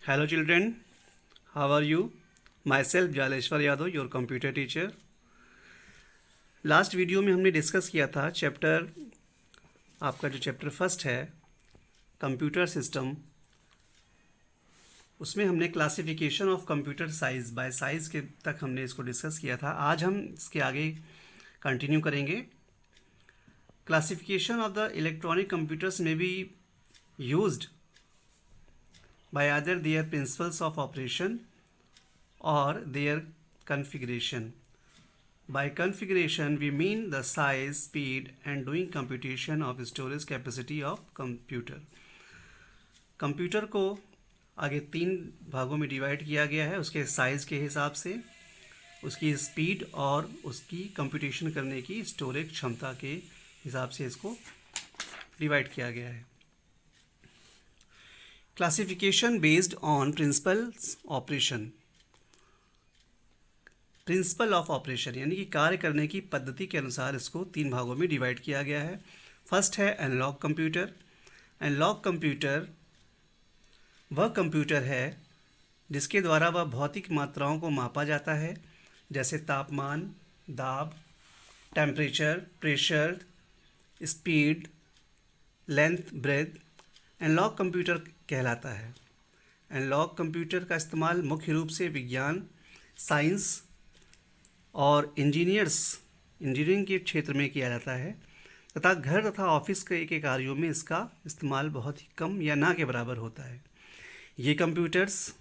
Hello children, how are you? Myself Jaleshwar Yadav, your computer teacher. Last video में हमने discuss किया था chapter, आपका जो चैप्टर फर्स्ट है कंप्यूटर सिस्टम, उसमें हमने classification of computer size bye size के तक हमने इसको डिस्कस किया था। आज हम इसके आगे कंटिन्यू करेंगे। Classification of the electronic computers में be used by either their principles of operation or their configuration. By configuration we mean the size, speed and doing computation of storage capacity of computer. Computer को आगे 3 भागों में divide किया गया है, उसके size के हिसाब से, उसकी स्पीड और उसकी कंप्यूटेशन करने की स्टोरेज क्षमता के हिसाब से इसको डिवाइड किया गया है। Classification based on principles operation, principle of operation यानी कि कार्य करने की पद्धति के अनुसार इसको 3 भागों में डिवाइड किया गया है। फर्स्ट है एनालॉग कंप्यूटर। एनालॉग कंप्यूटर वह कंप्यूटर है जिसके द्वारा वह भौतिक मात्राओं को मापा जाता है, जैसे तापमान, दाब, temperature, pressure, speed, length, breadth. Analogue computer कहलाता है। एनालॉग कंप्यूटर का इस्तेमाल मुख्य रूप से विज्ञान, साइंस और इंजीनियरिंग के क्षेत्र में किया जाता है तथा घर तथा ऑफिस के कार्यों में इसका इस्तेमाल बहुत ही कम या ना के बराबर होता है। ये कंप्यूटर्स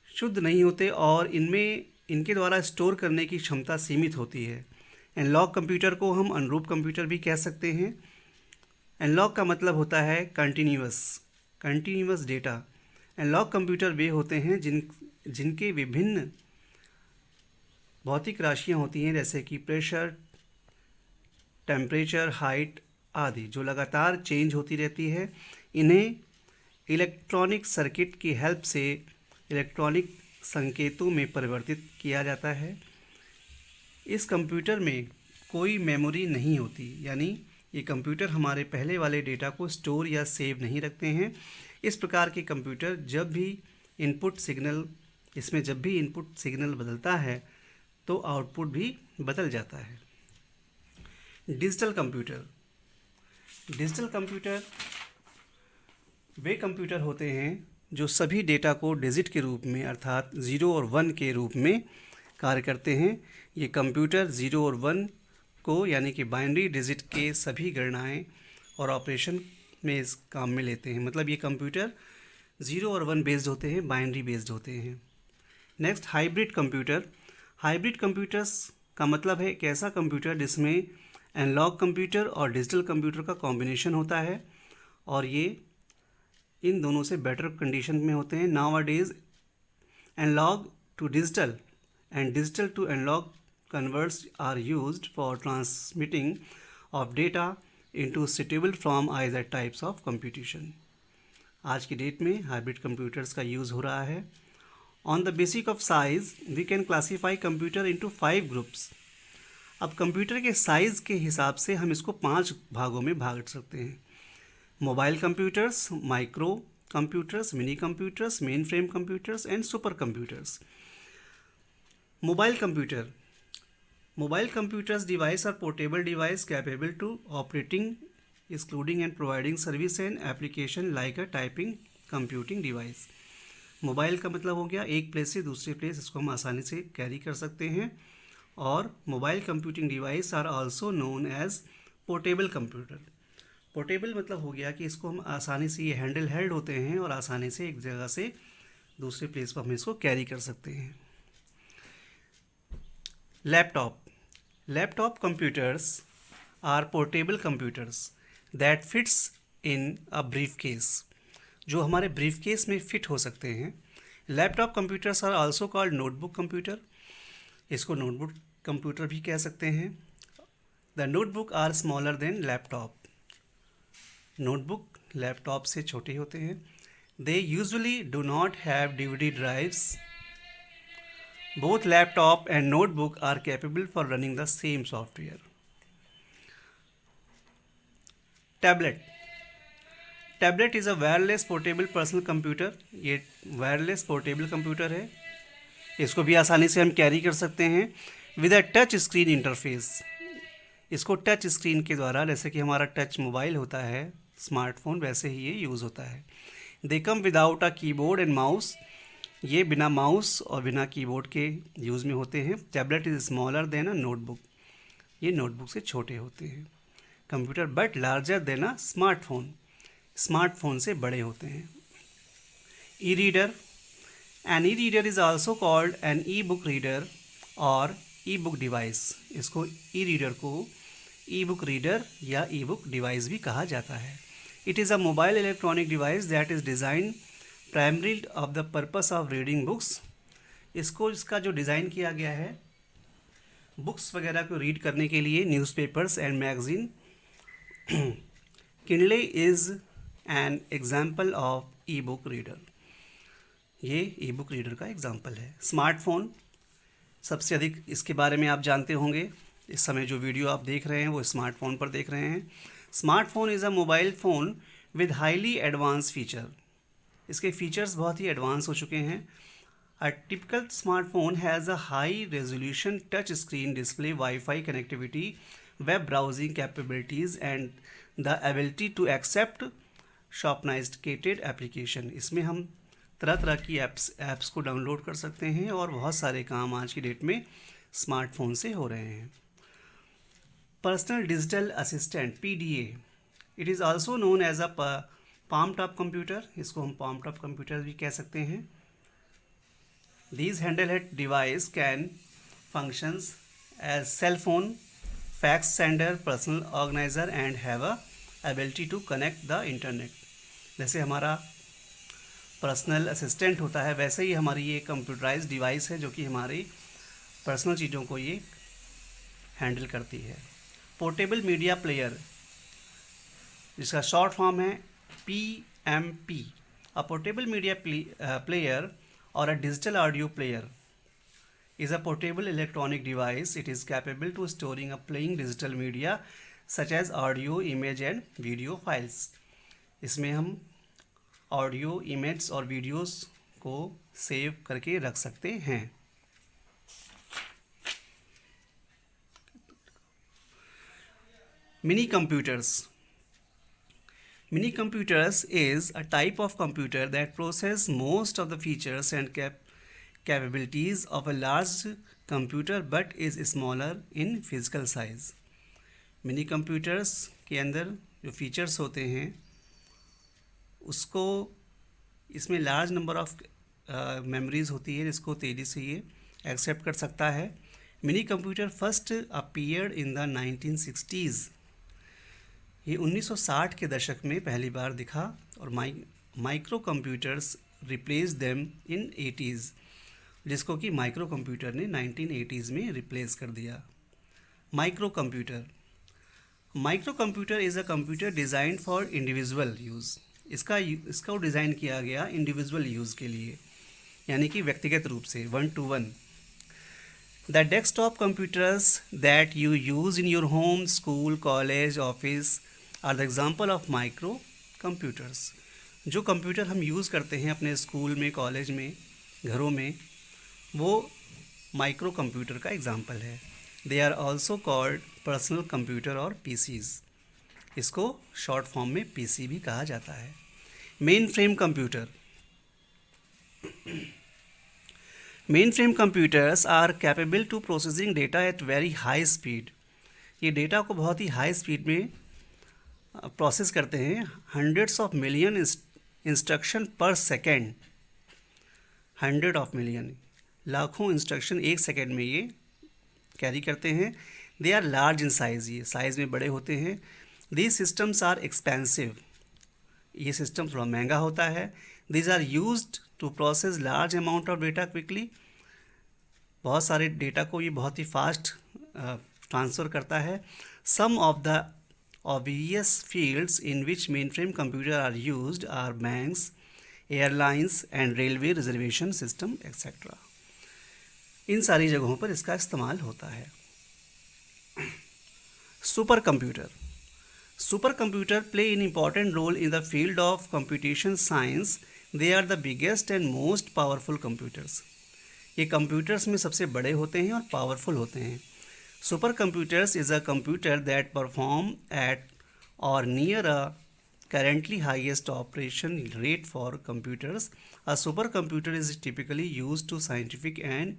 शुद्ध नहीं होते और इनके द्वारा स्टोर करने की क्षमता सीमित होती है। एनालॉग कंप्यूटर को हम अनुरूप कंप्यूटर भी कह सकते हैं। एनालॉग का मतलब होता है कंटिन्यूअस डेटा। एनालॉग कंप्यूटर वे होते हैं जिनके विभिन्न भौतिक राशियां होती हैं, जैसे कि प्रेशर, टेम्परेचर, हाइट आदि, जो लगातार चेंज होती रहती है। इन्हें इलेक्ट्रॉनिक सर्किट की हेल्प से इलेक्ट्रॉनिक संकेतों में परिवर्तित किया जाता है। इस कंप्यूटर में कोई मेमोरी नहीं होती, यानी ये कंप्यूटर हमारे पहले वाले डेटा को स्टोर या सेव नहीं रखते हैं। इस प्रकार के कंप्यूटर जब भी इनपुट सिग्नल बदलता है तो आउटपुट भी बदल जाता है। डिजिटल कंप्यूटर वे कंप्यूटर होते हैं जो सभी डेटा को डिजिट के रूप में अर्थात 0 और 1 के रूप में कार्य करते हैं। ये कंप्यूटर 0 और 1 को यानी कि बाइनरी डिजिट के सभी गणनाएं और ऑपरेशन में इस काम में लेते हैं। मतलब ये कंप्यूटर 0 और 1 बेस्ड होते हैं, बाइनरी बेस्ड होते हैं। Next, hybrid computer. Hybrid computers का मतलब है एक ऐसा कंप्यूटर जिसमें एनालॉग कंप्यूटर और डिजिटल कंप्यूटर का कॉम्बिनेशन होता है और ये इन दोनों से बेटर कंडीशन में होते हैं। Nowadays analogue to digital and digital to analogue converts are used for transmitting of data into suitable from either types of computation. आज की डेट में हाइब्रिड कंप्यूटर्स का यूज़ हो रहा है। On the basic of size we can classify computer into 5 groups. अब computer के size के हिसाब से हम इसको 5 भागों में भाग सकते हैं। Mobile computers, micro computers, mini computers, main frame computers and super computers. Mobile computers device are portable device capable to operating, excluding and providing service and application like a typing computing device. Mobile का मतलब हो गया एक place से दूसरे place इसको हम आसानी से कैरी कर सकते हैं। और mobile computing device are also known as portable computer. Portable मतलब हो गया कि इसको हम आसानी से, ये हैंडल हेल्ड होते हैं और आसानी से एक जगह से दूसरे प्लेस पर हम इसको कैरी कर सकते हैं। Laptop computers are portable computers that fits in a briefcase, जो हमारे briefcase में फिट हो सकते हैं। Laptop computers are also called notebook computer. इसको नोटबुक कंप्यूटर भी कह सकते हैं। The notebook are smaller than laptop. Notebook laptop से छोटे होते हैं। They usually do not have DVD drives. Both laptop and notebook are capable for running the same software. Tablet tablet is a wireless portable personal computer. ये wireless portable computer है, इसको भी आसानी से हम कैरी कर सकते हैं with a touch screen interface. इसको टच स्क्रीन के द्वारा, जैसे कि हमारा टच मोबाइल होता है, स्मार्टफोन, वैसे ही ये यूज़ होता है। They come without a keyboard and mouse. ये बिना माउस और बिना कीबोर्ड के यूज़ में होते हैं। Tablet is smaller than a notebook. ये नोटबुक से छोटे होते हैं। Computer but larger than a smartphone. Smartphone से बड़े होते हैं। E reader, an e reader is also called an e book reader और ई बुक डिवाइस। इसको ई रीडर को ई बुक रीडर या ई बुक डिवाइस भी कहा जाता है। It is a mobile electronic device that is design primary of the purpose of reading books. इसका जो डिज़ाइन किया गया है बुक्स वगैरह को रीड करने के लिए, newspapers and magazine. Kindle is an example of e book reader. ये ई बुक रीडर का एग्जाम्पल है। स्मार्टफोन, सबसे अधिक इसके बारे में आप जानते होंगे। इस समय जो वीडियो आप देख रहे हैं वो स्मार्टफोन पर देख रहे हैं। Smartphone is a mobile phone with highly advance feature. इसके फीचर्स बहुत ही एडवांस हो चुके हैं। A typical smartphone has a high resolution touch screen display, wifi connectivity, web browsing capabilities and the ability to accept sophisticated application. इसमें हम तरह तरह की ऐप्स को डाउनलोड कर सकते हैं और बहुत सारे काम आज की डेट में स्मार्टफोन से हो रहे हैं। Personal digital assistant PDA, it is also known as a palm top computer. इसको हम पाम टॉप कंप्यूटर भी कह सकते हैं। These handheld device can functions as cell phone, fax sender, personal organiser and have a ability to connect the internet. जैसे हमारा personal assistant होता है, वैसे ही हमारी ये कंप्यूटराइज्ड डिवाइस है जो कि हमारी पर्सनल चीज़ों को ये हैंडल करती है। पोर्टेबल मीडिया प्लेयर, जिसका शॉर्ट फॉर्म है PMP। A portable media player और a digital audio player is a portable electronic device. It is capable to storing or playing digital media such as audio, image and video files. इसमें हम audio, image और videos को save करके रख सकते हैं। Mini computers, mini computers is a type of computer that process most of the features and capabilities of a large computer but is smaller in physical size. Mini computers के अंदर जो features होते हैं उसको, इसमें लार्ज नंबर ऑफ मेमोरीज होती है जिसको तेज़ी से ये एक्सेप्ट कर सकता है। Mini computer first appeared in the 1960s। ये 1960 के दशक में पहली बार दिखा और micro computers replace them in 80s, जिसको कि माइक्रो कंप्यूटर ने 1980s में रिप्लेस कर दिया। Micro computer, micro computer is a computer design for individual use. इसका डिज़ाइन किया गया इंडिविजुअल यूज़ के लिए, यानी कि व्यक्तिगत रूप से, 1 to 1। The desktop computers that you use in your home, school, college, office are the example of micro computers. जो कंप्यूटर हम यूज़ करते हैं अपने स्कूल में, कॉलेज में, घरों में, वो माइक्रो कंप्यूटर का एग्जाम्पल है। They are also called personal computer और PCs। इसको शॉर्ट फॉर्म में PC भी कहा जाता है। Mainframe computer, mainframe computers are capable to processing data at very high speed. ये डेटा को बहुत ही हाई स्पीड में प्रोसेस करते हैं। Hundreds of million instruction per second, 100 of million, लाखों इंस्ट्रक्शन एक सेकेंड में ये कैरी करते हैं। They are large in size, ये साइज़ में बड़े होते हैं। दीज सिस्टम्स आर एक्सपेंसिव, ये सिस्टम थोड़ा महंगा होता है। These are used to process large amount of data quickly. बहुत सारे डेटा को ये बहुत ही फास्ट ट्रांसफ़र करता है। Some of the obvious fields in which mainframe computer are used are banks, airlines and railway reservation system etcetera. इन सारी जगहों पर इसका इस्तेमाल होता है। Super computer, Supercomputer play an important role in the field of computation science. They are the biggest and most powerful computers. ये computers में सबसे बड़े होते हैं और पावरफुल होते हैं. Super computers is a computer that perform at or near a currently highest operation rate for computers. A supercomputer is typically used to scientific and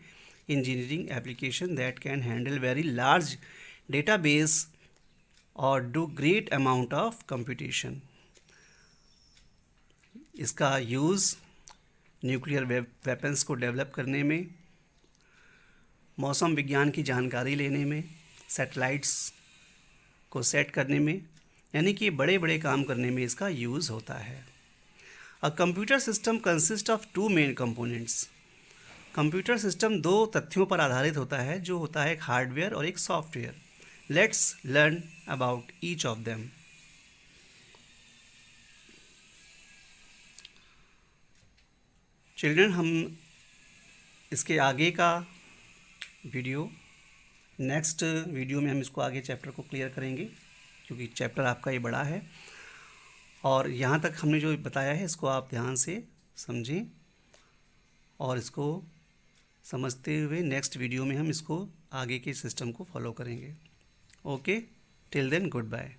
engineering application that can handle very large database or do great amount of computation. इसका use nuclear weapons को develop करने में, मौसम विज्ञान की जानकारी लेने में, सैटेलाइट्स को सेट करने में, यानी कि बड़े बड़े काम करने में इसका यूज़ होता है. A computer system consist of two main components. Computer system दो तथ्यों पर आधारित होता है, जो होता है एक हार्डवेयर और एक software. Let's learn about each of them. Children, हम इसके आगे का वीडियो, नेक्स्ट वीडियो में हम इसको आगे चैप्टर को क्लियर करेंगे, क्योंकि चैप्टर आपका ये बड़ा है. और यहाँ तक हमने जो बताया है इसको आप ध्यान से समझें और इसको समझते हुए नेक्स्ट वीडियो में हम इसको आगे के सिस्टम को फॉलो करेंगे. Okay, till then good bye.